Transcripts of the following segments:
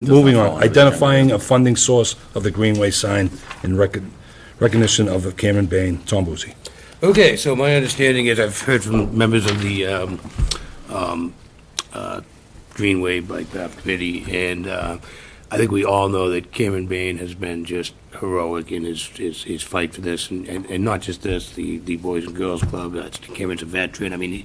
Moving fall on, under the identifying a funding source of the Greenway sign in recognition of Cameron Bain, Tom Boussy. Okay, so my understanding is I've heard from members of the Greenway Bike Path Committee, and I think we all know that Cameron Bain has been just heroic in his fight for this, and not just this, the Boys and Girls Club. Cameron's a veteran. I mean,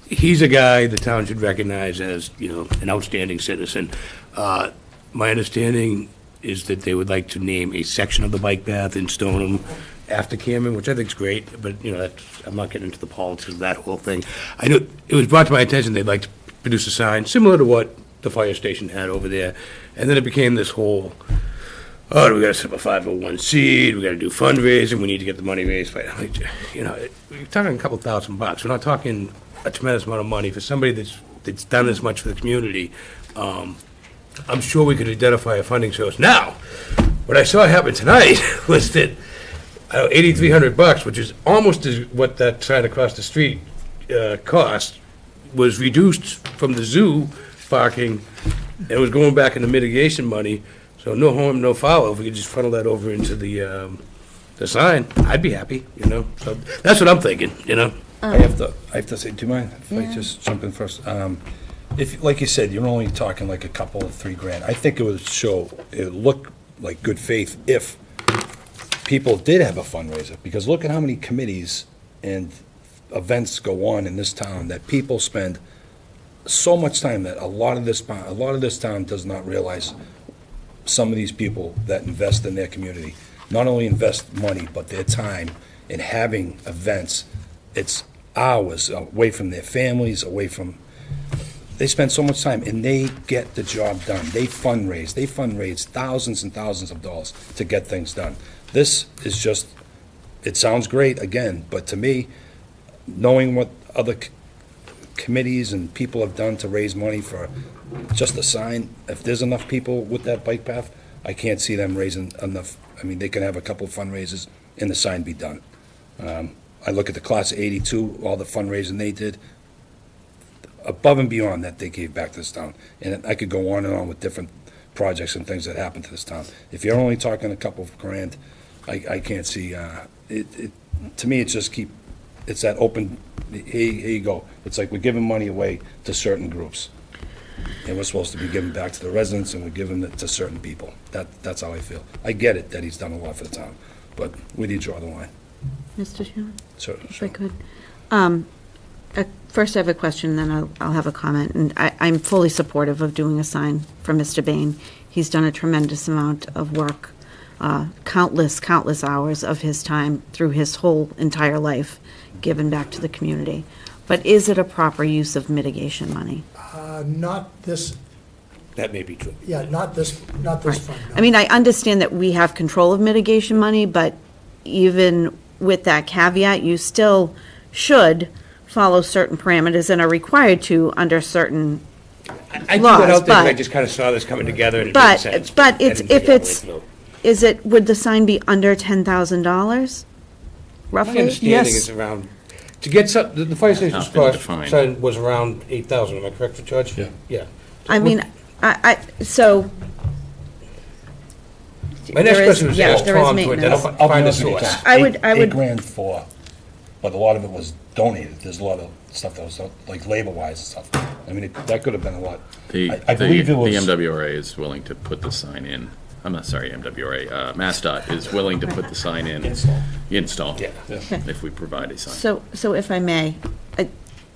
he's a guy the town should recognize as, an outstanding citizen. My understanding is that they would like to name a section of the bike path in Stoneham after Cameron, which I think is great, but, I'm not getting into the politics of that whole thing. I know it was brought to my attention they'd like to produce a sign similar to what the fire station had over there, and then it became this whole, we got to set up a 501c, we got to do fundraising, we need to get the money raised. We're talking a couple $1,000. We're not talking a tremendous amount of money for somebody that's done this much for the community. I'm sure we could identify a funding source. Now, what I saw happen tonight was that $8,300, which is almost as what that sign across the street cost, was reduced from the zoo parking and was going back into mitigation money. So no harm, no foul. If we could just funnel that over into the sign, I'd be happy. So that's what I'm thinking. I have to say, do you mind if I just jump in first? If, like you said, you're only talking like a couple of $3,000, I think it would look like good faith if people did have a fundraiser, because look at how many committees and events go on in this town that people spend so much time that a lot of this town does not realize. Some of these people that invest in their community not only invest money but their time in having events. It's hours away from their families, they spend so much time, and they get the job done. They fundraise thousands and thousands of dollars to get things done. This is just, it sounds great, again, but to me, knowing what other committees and people have done to raise money for just a sign, if there's enough people with that bike path, I can't see them raising enough. I mean, they can have a couple of fundraisers and the sign be done. I look at the class of 82, all the fundraising they did, above and beyond that they gave back to this town. And I could go on and on with different projects and things that happened to this town. If you're only talking a couple of grand, I can't see, to me, it's that open, here you go. It's like we're giving money away to certain groups. And we're supposed to be giving back to the residents, and we're giving it to certain people. That's how I feel. I get it that he's done a lot for the town, but where do you draw the line? Mr. Chairman? Sure. If I could. First, I have a question, then I'll have a comment. And I'm fully supportive of doing a sign for Mr. Bain. He's done a tremendous amount of work, countless hours of his time through his whole entire life given back to the community. But is it a proper use of mitigation money? Not this, That may be true. yeah, not this fund. no. I mean, I understand that we have control of mitigation money, but even with that caveat, you still should follow certain parameters and are required to under certain I threw laws. that out there, and I But, just kind of saw this coming together, and it made sense. but I it's, didn't if figure out it's, ways to know. would the sign be under $10,000 My roughly? understanding Yes. is around, to get the fire station's Not been cost defined. sign was around 8,000, am I correct for Judge? Yeah. Yeah. I mean, so. My next there is- question was yeah, ask there is Tom to maintenance. identify, I'll find be a honest with you, source. Tom. I would- $8,000 for, but a lot of it was donated. There's a lot of stuff that was like labor-wise and stuff. I mean, that could have been a lot. I believe it was. The MWRA is willing to put the sign in. I'm not sorry, MWRA. MassDOT is willing to put the sign in. Install. Yeah. If we provide a sign. So if I may,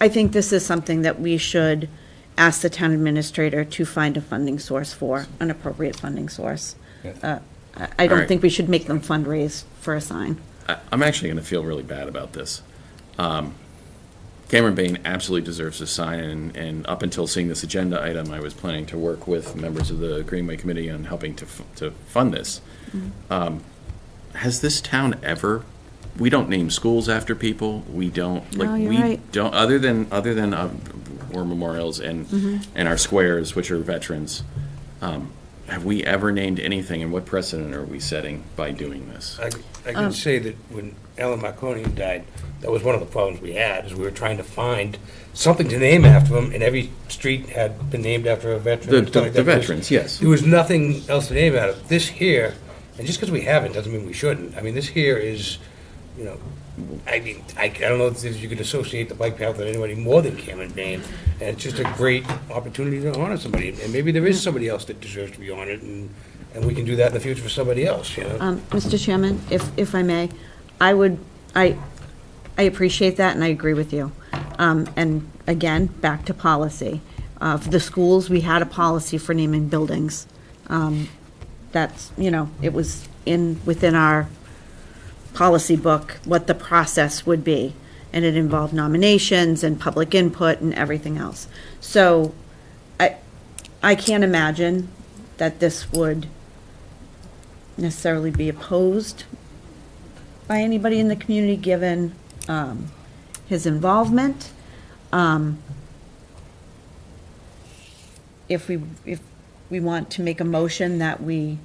I think this is something that we should ask the town administrator to find a funding source for, an appropriate funding source. Yeah. I don't Alright. think we should make them fundraise for a sign. I'm actually going to feel really bad about this. Cameron Bain absolutely deserves a sign, and up until seeing this agenda item, I was planning to work with members of the Greenway Committee on helping to fund this. Has this town ever? We don't name schools after people. We don't No, you're right. don't other than war memorials and our squares, which are veterans. have we ever named anything, and what precedent are we setting by doing this? I can say that when Alan Marconi died, that was one of the problems we had, is we were trying to find something to name after him, and every street had been named after a veteran. and stuff like The that. veterans, yes. There was nothing else to name out of. This here, and just because we haven't doesn't mean we shouldn't. I mean, this here is, you know, I mean, I don't know if you could associate the bike path with anybody more than Cameron Bain, and it's just a great opportunity to honor somebody, and maybe there is somebody else that deserves to be honored, and we can do that in the future for somebody else, you know? Mr. Chairman, if I may, I appreciate that, and I agree with you. And again, back to policy. For the schools, we had a policy for naming buildings. That's, you know, it was within our policy book what the process would be, and it involved nominations and public input and everything else. So I can't imagine that this would necessarily be opposed by anybody in the community, given his involvement. If we want to make a motion that we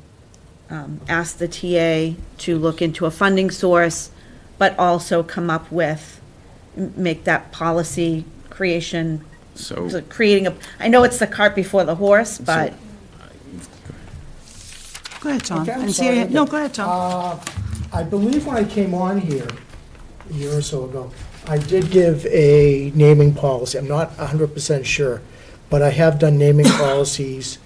ask the TA to look into a funding source, but also come up with, make that policy creation, So, creating I know it's the cart before the horse, but Go ahead, Tom. Okay, I I'm didn't see sorry. you. No, go ahead, Tom. I believe when I came on here a year or so ago, I did give a naming policy. I'm not 100% sure, but I have done naming policies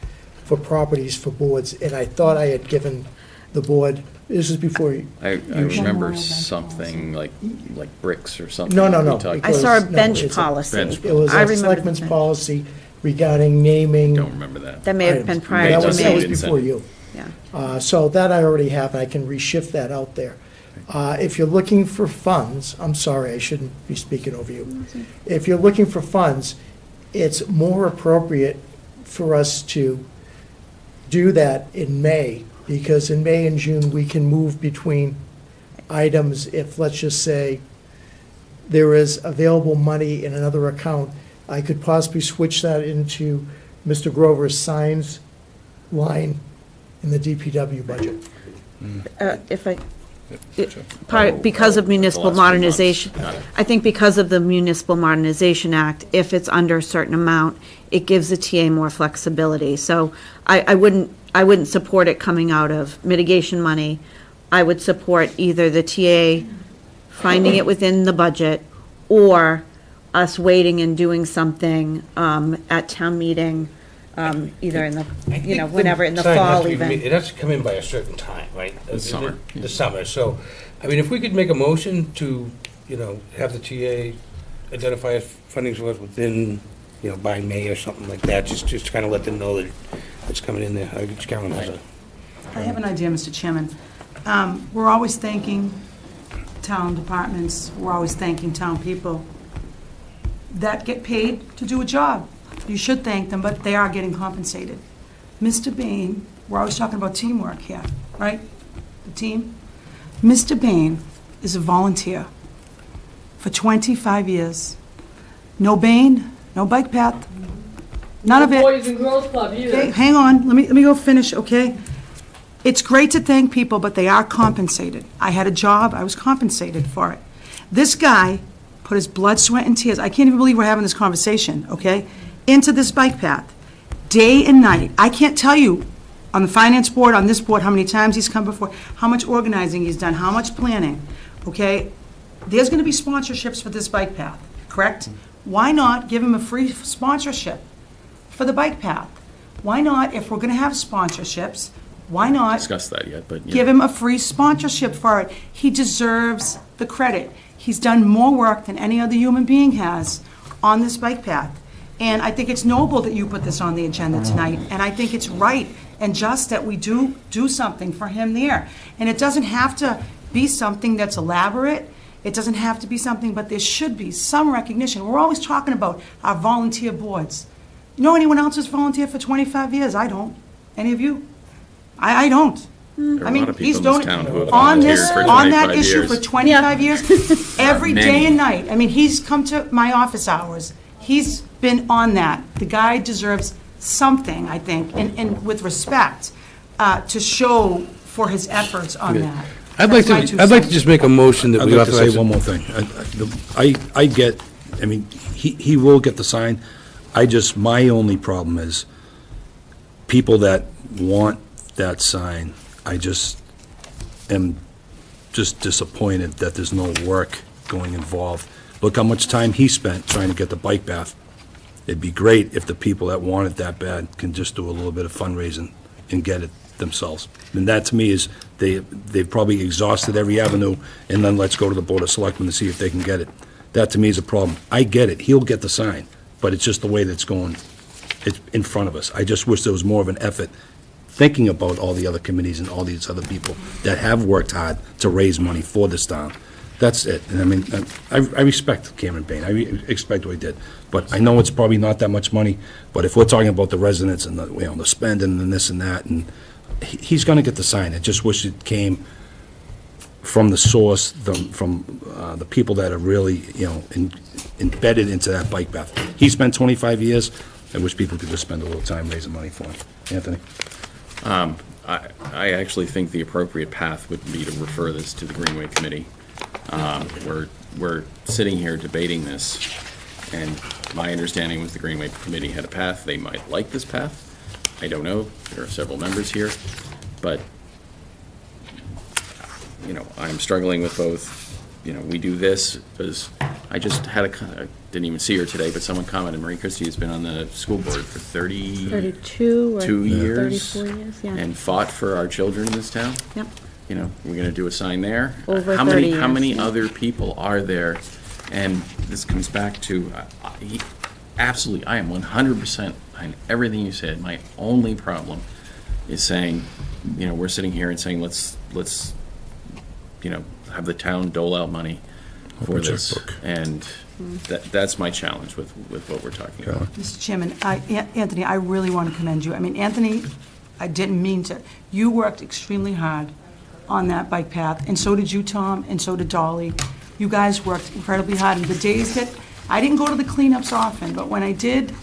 for properties for boards, and I thought I had given the board, this is before you. I remember something like bricks or something. No, we talked- I saw a No, bench it's a policy. bench It was I a remember selectmen's the bench. policy regarding naming. Don't remember that. That may have been items. prior That to was me. before you. Yeah. So that I already have, and I can reshift that out there. If you're looking for funds, I'm sorry, I shouldn't be speaking over you. If you're looking for funds, it's more appropriate for us to do that in May, because in May and June, we can move between items. If, let's just say, there is available money in another account, I could possibly switch that into Mr. Grover's signs line in the DPW budget. If I, Sure. because of municipal The last 2 months. modernization, Got it. I think because of the Municipal Modernization Act, if it's under a certain amount, it gives the TA more flexibility. So I wouldn't support it coming out of mitigation money. I would support either the TA finding it within the budget, or us waiting and doing something at town meeting, either in the, you know, whenever, in the Sign has fall to be even. It has to come in by a certain time, right? The summer. The summer, so, I mean, if we could make a motion to, you know, have the TA identify a funding source within, you know, by May or something like that, just to kind of let them know that it's coming in there. Carolyn has a. I have an idea, Mr. Chairman. We're always thanking town departments, we're always thanking town people that get paid to do a job. You should thank them, but they are getting compensated. Mr. Bain, we're always talking about teamwork here, right? The team. Mr. Bain is a volunteer for 25 years. No Bain, no bike path, none of it. Boys and Girls Club either. Okay, hang on, let me go finish, okay? It's great to thank people, but they are compensated. I had a job, I was compensated for it. This guy put his blood, sweat, and tears, I can't even believe we're having this conversation, okay, into this bike path, day and night. I can't tell you, on the finance board, on this board, how many times he's come before, how much organizing he's done, how much planning, okay? There's gonna be sponsorships for this bike path, correct? Why not give him a free sponsorship for the bike path? Why not, if we're gonna have sponsorships, why not Discussed that yet, but yeah. give him a free sponsorship for it? He deserves the credit. He's done more work than any other human being has on this bike path. And I think it's noble that you put this on the agenda tonight, and I think it's right and just that we do something for him there. And it doesn't have to be something that's elaborate. It doesn't have to be something, but there should be some recognition. We're always talking about our volunteer boards. You know anyone else who's volunteered for 25 years? I don't. Any of you? I don't. There are I a mean, lot of he's people in doing, this town who have on volunteered this, for on that 25 issue years. for 25 years, every day Many. and night. I mean, he's come to my office hours. He's been on that. The guy deserves something, I think, and with respect, to show for his efforts on that. I'd like That's my two to cents. just make a motion that I'd we like to say authorize. one more thing. I get, I mean, he will get the sign. My only problem is people that want that sign, I just am just disappointed that there's no work going involved. Look how much time he spent trying to get the bike path. It'd be great if the people that want it that bad can just do a little bit of fundraising and get it themselves. And that, to me, is they've probably exhausted every avenue, and then let's go to the Board of Selectmen to see if they can get it. That, to me, is a problem. I get it, he'll get the sign, but it's just the way that's going, it's in front of us. I just wish there was more of an effort thinking about all the other committees and all these other people that have worked hard to raise money for this town. That's it. And I mean, I respect Cameron Bain. I expect what he did. But I know it's probably not that much money, but if we're talking about the residents and the spending and this and that, and he's gonna get the sign. I just wish it came from the source, from the people that are really, embedded into that bike path. He spent 25 years. I wish people could just spend a little time raising money for him. Anthony? I actually think the appropriate path would be to refer this to the Greenway Committee. We're sitting here debating this, and my understanding was the Greenway Committee had a path. They might like this path. I don't know. There are several members here, but, I'm struggling with both. We do this because I just had I didn't even see her today, but someone commented, Marie Christie has been on the school board for 32 or 2 years. 34 years, yeah. And fought for our children in this town. Yep. We're gonna do a sign there. Over How 30 many years, yeah. other people are there? And this comes back to, absolutely, I am 100% behind everything you said. My only problem is saying, we're sitting here and saying, let's have the town dole out money for Open this. checkbook. And that's my challenge with what we're talking about. Mr. Chairman, Anthony, I really want to commend you. I mean, Anthony, I didn't mean to. You worked extremely hard on that bike path, and so did you, Tom, and so did Dolly. You guys worked incredibly hard. And the days that, I didn't go to the cleanups often, but when I did,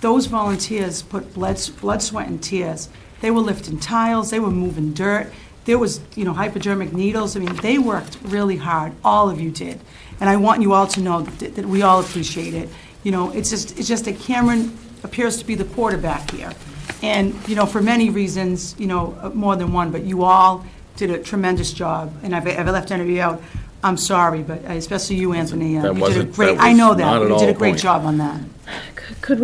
those volunteers put blood, sweat, and tears. They were lifting tiles, they were moving dirt, there was, hypodermic needles. I mean, they worked really hard, all of you did. And I want you all to know that we all appreciate it. It's just that Cameron appears to be the quarterback here. And, for many reasons, more than one, but you all did a tremendous job. And if I left any of you out, I'm sorry, but especially you, Anthony. That You wasn't- did a great. that I was know not that. at You all did a a great point. job on that. Could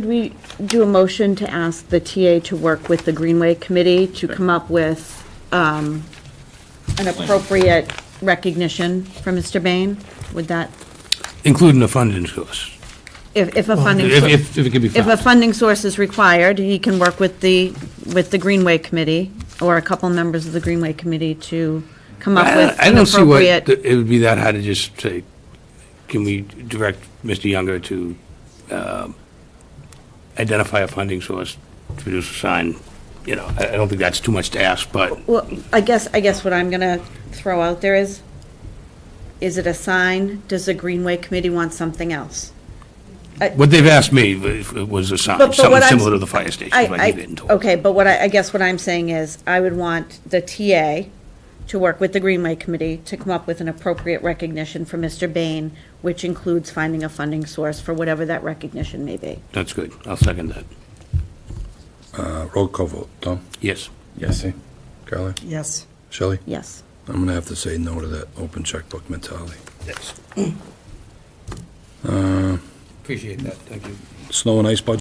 we do a motion to ask the TA to work with the Greenway Committee to come up with an appropriate recognition for Mr. Bain? Would that, Including the funding source. if a funding, If it could be if a found. funding source is required, he can work with the Greenway Committee or a couple members of the Greenway Committee to come up with I an don't see what, appropriate. it would be that hard to just say, can we direct Mr. Younger to identify a funding source to produce a sign? I don't think that's too much to ask, but Well, I guess what I'm gonna throw out there is it a sign? Does the Greenway Committee want something else? what they've asked me was a sign, But what something I'm- similar to the fire station, but he didn't. Okay, but I guess what I'm saying is, I would want the TA to work with the Greenway Committee to come up with an appropriate recognition for Mr. Bain, which includes finding a funding source for whatever that recognition may be. That's good. I'll second that. Roll call vote. Tom? Yes. Yes. Carly? Yes. Shelley? Yes. I'm gonna have to say no to that open checkbook mentality. Yes. Appreciate that. Thank you. Snow and ice budget?